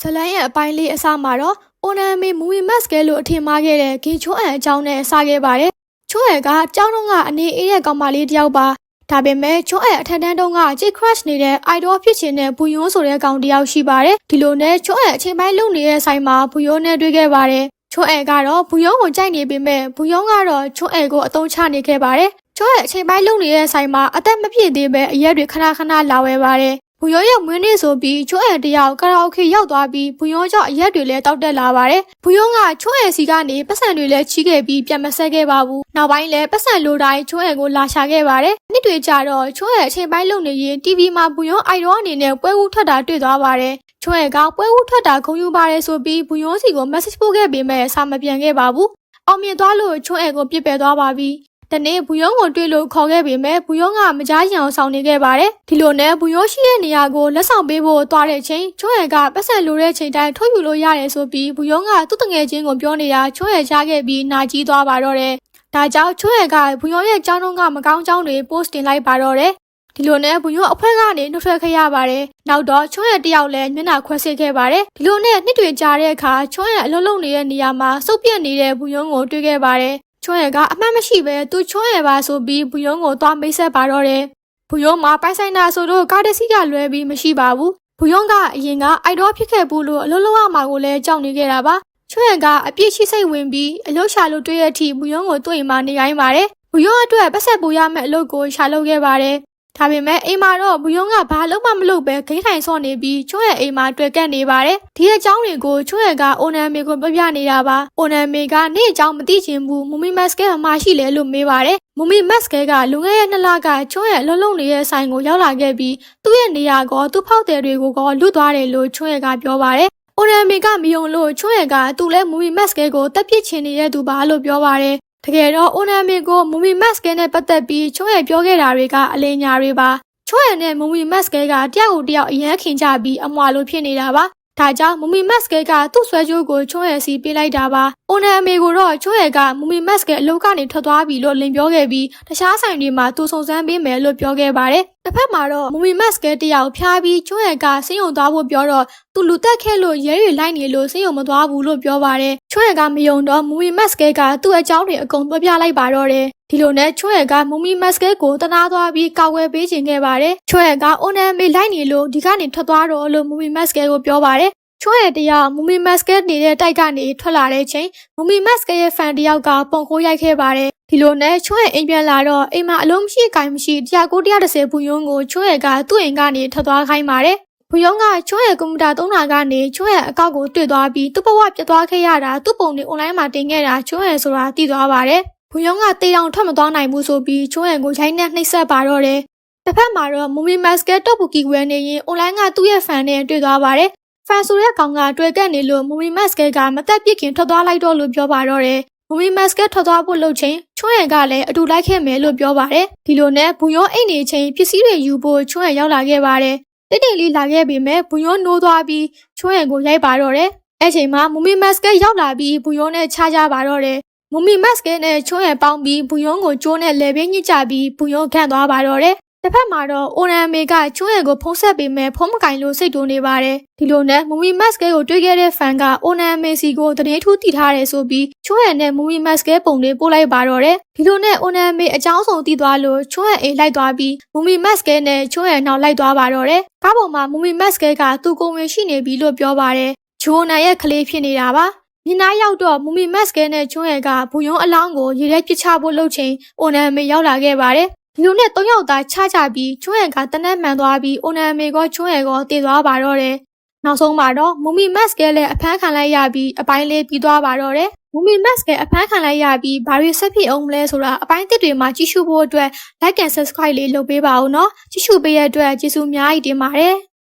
ဇလန်းရဲ့အပိုင်းလေးအစမှာတော့အိုနမ်မေမူဗီမတ်ကဲလို့အထင်မှားခဲ့တဲ့ဂင်ချိုးအန်အကြောင်းနဲ့စခဲ့ပါတယ်။ချိုးအန်ကအကြောင်းတုန်းကအနေအေးတဲ့ကောင်မလေးတစ်ယောက်ပါ။ဒါပေမဲ့ချိုးအန်အထက်တန်းတုန်းကကြိတ် crush နေတဲ့ idol ဖြစ်ချင်တဲ့ဘူယွန်းဆိုတဲ့ကောင်တစ်ယောက်ရှိပါတယ်။ဒီလိုနဲ့ချိုးအန်အချိန်ပိုင်းလုံနေတဲ့ဆိုင်မှာဘူယွန်းနဲ့တွေ့ခဲ့ပါတယ်။ချိုးအန်ကတော့ဘူယွန်းကိုကြိုက်နေပေမဲ့ဘူယွန်းကတော့ချိုးအန်ကိုအသုံးချနေခဲ့ပါတယ်။ချိုးအန်အချိန်ပိုင်းလုံနေတဲ့ဆိုင်မှာအသက်မပြည့်သေးပဲအရက်တွေခဏခဏလာဝဲပါတယ်။ဘူယောရဲ့မွေးနေ့ဆိုပြီးချိုးအန်တယောက်ကာရာအိုကေရောက်သွားပြီးဘူယောကြောင့်အရက်တွေလည်းတောက်တက်လာပါတယ်။ဘူယောကချိုးအန်စီကနေပတ်စံတွေလည်းချီးခဲ့ပြီးပြန်မဆက်ခဲ့ပါဘူး။နောက်ပိုင်းလည်းပတ်စံလိုတိုင်းချိုးအန်ကိုလာရှာခဲ့ပါတယ်။နှစ်တွေကြာတော့ချိုးအန်အချိန်ပိုင်းလုံနေရင် TV မှာဘူယောအိုင်ရောအနေနဲ့ပွဲဦးထွက်တာတွေ့သွားပါတယ်။ချိုးအန်ကပွဲဦးထွက်တာဂုဏ်ယူပါတယ်ဆိုပြီးဘူယောစီကို message ပို့ခဲ့ပေမဲ့စာမပြန်ခဲ့ပါဘူး။အောင်မြင်သွားလို့ချိုးအန်ကိုပြစ်ပယ်သွားပါပြီ။တနေ့ဘူယုံကိုတွေ့လို့ခေါ်ခဲ့ပေမဲ့ဘူယုံကမကြားရင်အောင်ဆောင်နေခဲ့ပါတယ်။ဒီလိုနဲ့ဘူယုံရှိတဲ့နေရာကိုလက်ဆောင်ပေးဖို့သွားတဲ့ချိန်ချိုးရယ်ကပတ်စံလိုတဲ့ချိန်တိုင်းထုတ်ယူလို့ရတယ်ဆိုပြီးဘူယုံကသူ့တငယ်ချင်းကိုပြောနေတာချိုးရယ်ကြားခဲ့ပြီးနာကြီးသွားပါတော့တယ်။ဒါကြောင့်ချိုးရယ်ကဘူယုံရဲ့ကြောင်းတုံးကမကောင်းကြောင်းတွေ post တင်လိုက်ပါတော့တယ်။ဒီလိုနဲ့ဘူယုံအဖွဲကနေနှုတ်ထွက်ခဲ့ရပါတယ်။နောက်တော့ချိုးရယ်တယောက်လည်းမျက်နှာခွဲစစ်ခဲ့ပါတယ်။ဒီလိုနဲ့နှစ်တွေကြာတဲ့အခါချိုးရယ်အလုံးလုံးနေတဲ့နေရာမှာစုပ်ပြက်နေတဲ့ဘူယုံကိုတွေ့ခဲ့ပါတယ်။ချိုးရယ်ကအမှတ်မရှိပဲသူချိုးရယ်ပါဆိုပြီးဘူယုံကိုသွားမိတ်ဆက်ပါတော့တယ်။ဘူယုံမှာပိုင်ဆိုင်တာဆိုတော့ကားတစ်စီးကလွဲပြီးမရှိပါဘူး။ဘူယုံကအရင်ကအိုက်ဒေါဖြစ်ခဲ့ဘူးလို့အလုပ်လုပ်ရမှာကိုလည်းကြောက်နေခဲ့တာပါ။ချိုးရယ်ကအပြစ်ရှိစိတ်ဝင်ပြီးအလုပ်ရှာလို့တွေ့ရတဲ့အထိဘူယုံကိုတွေ့ရင်မှနေတိုင်းပါတယ်။ဘူယုံအတွက်ပတ်ဆက်ပူရမယ့်အလုပ်ကိုရှာလုပ်ခဲ့ပါတယ်။ဒါပေမဲ့အိမ်မှာတော့ဘူယုံကဘာလို့မှမလုပ်ပဲဂိမ်းထိုင်ဆော့နေပြီးချိုးရယ်အိမ်မှာတွေ့ကက်နေပါတယ်။ဒီအကြောင်းတွေကိုချိုးရယ်ကအိုနမ်မေကိုပြပြနေတာပါ။အိုနမ်မေကနေ့အကြောင်းမသိချင်ဘူးမူမီမတ်စကဲမှာရှိလေလို့မေးပါတယ်။မူမီမတ်စကဲကလူငယ်ရဲ့2လကချိုးရယ်လုံးလုံးနေတဲ့ဆိုင်ကိုရောက်လာခဲ့ပြီးသူ့ရဲ့နေရာကသူ့ဖောက်တယ်တွေကိုလွတ်သွားတယ်လို့ချိုးရယ်ကပြောပါတယ်။အိုနမ်မေကမယုံလို့ချိုးရယ်ကသူ့လဲမူမီမတ်စကဲကိုတက်ပစ်ချင်နေတဲ့သူပါလို့ပြောပါတယ်။တကယ်တော့အိုနမ်မေကိုမူမီမတ်စကဲနဲ့ပတ်သက်ပြီးချိုးရယ်ပြောခဲ့တာတွေကအလင်းညာတွေပါ။ချိုးရယ်နဲ့မူမီမတ်စကဲကတယောက်ကိုတယောက်အရန်ခင်ကြပြီးအမွာလိုဖြစ်နေတာပါ။ဒါကြောင့်မူမီမတ်စကဲကသူ့ဆွဲကြိုးကိုချိုးရယ်စီပေးလိုက်တာပါ။အိုနမ်အမေကိုတော့ချိုးရယ်ကမူမီမတ်စကဲအလုပ်ကနေထွက်သွားပြီလို့လင်ပြောခဲ့ပြီးတခြားဆိုင်တွေမှာသူစုံစမ်းပေးမယ်လို့ပြောခဲ့ပါတယ်။တစ်ဖက်မှာတော့မူမီမတ်စကဲတယောက်ဖျားပြီးချိုးရယ်ကစိတ်ယုံသွားဖို့ပြောတော့သူလူတက်ခဲ့လို့ရဲတွေလိုက်နေလို့စိတ်ယုံမသွားဘူးလို့ပြောပါတယ်။ချိုးရယ်ကမယုံတော့မူမီမတ်စကဲကသူ့အကြောင်းတွေအကုန်ပြပြလိုက်ပါတော့တယ်။ဒီလိုနဲ့ချိုးရယ်ကမူမီမတ်စကဲကိုတနာသွားပြီးကောက်ွယ်ပေးခြင်းခဲ့ပါတယ်။ချိုးရယ်ကအိုနမ်မေလိုက်နေလို့ဒီကနေထွက်သွားတော့လို့မူမီမတ်စကဲကိုပြောပါတယ်။ချိုးရယ်တယောက်မူမီမတ်စကဲနေတဲ့တိုက်ကနေထွက်လာတဲ့ချိန်မူမီမတ်စကဲရဲ့ဖန်တယောက်ကပုံခိုးရိုက်ခဲ့ပါတယ်။ဒီလိုနဲ့ချိုးရယ်အိမ်ပြန်လာတော့အိမ်မှာအလုံးမရှိကိုင်မရှိ130ဘူးယွန်းကိုချိုးရယ်ကသူ့အိမ်ကနေထွက်သွားခိုင်းပါတယ်။ဘူးယွန်းကချိုးရယ်ကွန်ပျူတာသုံးတာကနေချိုးရယ်အကောက်ကိုတွေ့သွားပြီးသူ့ဘဝပြတ်သွားခဲ့ရတာသူ့ပုံတွေ online မှာတင်ခဲ့တာချိုးရယ်ဆိုတာသိသွားပါတယ်။ဘူးယွန်းကတေးတောင်ထွက်မသွားနိုင်ဘူးဆိုပြီးချိုးရယ်ကိုရိုင်းနဲ့နှိပ်စက်ပါတော့တယ်။တစ်ဖက်မှာတော့မူမီမတ်စကဲတော့ဘူကီဝဲနေရင် online ကသူ့ရဲ့ဖန်နဲ့တွေ့သွားပါတယ်။ဖန်ဆိုတဲ့ကောင်ကတွေ့ကက်နေလို့မူမီမတ်စကဲကမသက်ပြစ်ခင်ထွက်သွားလိုက်တော့လို့ပြောပါတော့တယ်။မူမီမတ်စကဲထွက်သွားဖို့လုပ်ချိန်ချိုးရယ်ကလည်းအတူလိုက်ခဲ့မယ်လို့ပြောပါတယ်။ဒီလိုနဲ့ဘူယွန်းအိတ်နေချိန်ပစ္စည်းတွေယူဖို့ချိုးရယ်ရောက်လာခဲ့ပါတယ်။တိတ်တိတ်လေးလာခဲ့ပေမဲ့ဘူယွန်းနိုးသွားပြီးချိုးရယ်ကိုရိုက်ပါတော့တယ်။အဲ့ချိန်မှာမူမီမတ်စကဲရောက်လာပြီးဘူယွန်းနဲ့ချကြပါတော့တယ်။မူမီမတ်စကဲနဲ့ချိုးရယ်ပေါင်းပြီးဘူယွန်းကိုကျိုးနဲ့လေပင်းညစ်ကြပြီးဘူယွန်းခန့်သွားပါတော့တယ်။တစ်ဖက်မှာတော့အိုနမ်မေကချိုးရယ်ကိုဖုံးဆက်ပေးမဲ့ဖုံးမကင်လို့စိတ်တိုးနေပါတယ်။ဒီလိုနဲ့မူမီမတ်စကဲကိုတွေ့ခဲ့တဲ့ဖန်ကအိုနမ်မေစီကိုတရင်ထူးတည်ထားတယ်ဆိုပြီးချိုးရယ်နဲ့မူမီမတ်စကဲပုံလေးပို့လိုက်ပါတော့တယ်။ဒီလိုနဲ့အိုနမ်မေအကြောင်းစုံတည်သွားလို့ချိုးရယ်အိမ်လိုက်သွားပြီးမူမီမတ်စကဲနဲ့ချိုးရယ်နောက်လိုက်သွားပါတော့တယ်။ကားပေါ်မှာမူမီမတ်စကဲကသူ့ကိုယ်ဝင်ရှိနေပြီလို့ပြောပါတယ်။ချိုးနန်ရဲ့ကလေးဖြစ်နေတာပါ။မြင်နာရောက်တော့မူမီမတ်စကဲနဲ့ချိုးရယ်ကဘူယွန်းအလောင်းကိုရေထဲပစ်ချဖို့လုပ်ချိန်အိုနမ်မေရောက်လာခဲ့ပါတယ်။ဒီလိုနဲ့3ယောက်သားချကြပြီးချိုးရယ်ကတနက်မှန်သွားပြီးအိုနမ်မေကချိုးရယ်ကိုတည်သွားပါတော့တယ်။နောက်ဆုံးမှာတော့မူမီမတ်စကဲလည်းအဖမ်းခံလိုက်ရပြီးအပိုင်းလေးပြီးသွားပါတော့တယ်။မူမီမတ်စကဲအဖမ်းခံလိုက်ရပြီးဘာတွေဆက်ဖြစ်အောင်လဲဆိုတာအပိုင်းတစ်တွေမှာကြည့်ရှုဖို့အတွက် like and subscribe လေးလုပ်ပေးပါဦးနော်။ကြည့်ရှုပေးရတဲ့အတွက်ကျေးဇူးအများကြီးတင်ပါတယ်။